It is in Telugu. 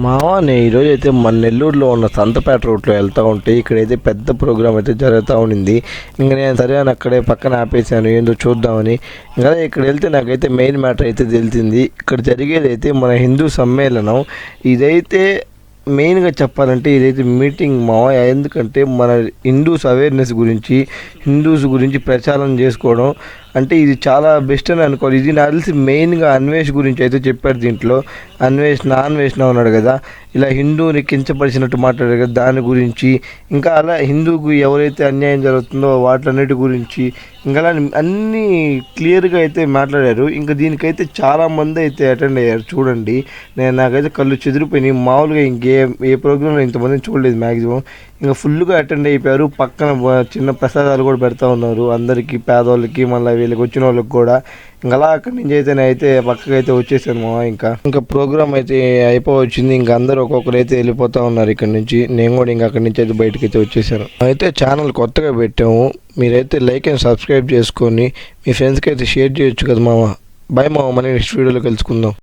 మావాని ఈరోజు అయితే మన నెల్లూరులో ఉన్న సంతపేట రూట్లో వెళ్తూ ఉంటే ఇక్కడైతే పెద్ద ప్రోగ్రామ్ అయితే జరుగుతూ ఉండింది. ఇంకా నేను సరే అని అక్కడే పక్కన ఆపేసాను ఏందో చూద్దామని. ఇంకా ఇక్కడ వెళ్తే నాకైతే మెయిన్ మ్యాటర్ అయితే తెలిసింది. ఇక్కడ జరిగేది అయితే మన హిందూ సమ్మేళనం. ఇదైతే మెయిన్గా చెప్పాలంటే ఇదైతే మీటింగ్ ఎందుకంటే మన హిందూస్ అవేర్నెస్ గురించి హిందూస్ గురించి ప్రచారం చేసుకోవడం అంటే ఇది చాలా బెస్ట్ అని అనుకోవాలి. ఇది నాకు తెలిసి మెయిన్గా అన్వేష్ గురించి అయితే చెప్పారు. దీంట్లో నాన్ వేష్ణవ్ ఉన్నాడు కదా, ఇలా హిందూని కించపరిచినట్టు మాట్లాడారు కదా దాని గురించి, ఇంకా అలా హిందూకు ఎవరైతే అన్యాయం జరుగుతుందో వాటిలన్నిటి గురించి ఇంకా అలా అన్నీ క్లియర్గా అయితే మాట్లాడారు. ఇంకా దీనికైతే చాలామంది అయితే అటెండ్ అయ్యారు. చూడండి, నాకైతే కళ్ళు చెదిరిపోయినాయి. మామూలుగా ఏ ప్రోగ్రాంలో ఇంతమందిని చూడలేదు మ్యాక్సిమం. ఇంకా ఫుల్గా అటెండ్ అయిపోయారు. పక్కన చిన్న ప్రసాదాలు కూడా పెడతా ఉన్నారు అందరికీ, పేదవాళ్ళకి మళ్ళీ వీళ్ళకి వచ్చిన వాళ్ళకి కూడా. ఇంకా అలా అక్కడి నుంచి అయితే పక్కకి అయితే వచ్చేసాను ఇంకా ప్రోగ్రామ్ అయితే అయిపోవచ్చింది. ఇంకా అందరూ ఒక్కొక్కరు అయితే వెళ్ళిపోతూ ఉన్నారు ఇక్కడ నుంచి. నేను కూడా ఇంకా అక్కడి నుంచి అయితే బయటకు అయితే వచ్చేసాను. అయితే ఛానల్ కొత్తగా పెట్టాము, మీరైతే లైక్ అండ్ సబ్స్క్రైబ్ చేసుకొని మీ ఫ్రెండ్స్కి అయితే షేర్ చేయొచ్చు కదా మామ. బాయ్ మామ, మళ్ళీ నెక్స్ట్ వీడియోలో కలుసుకుందాం.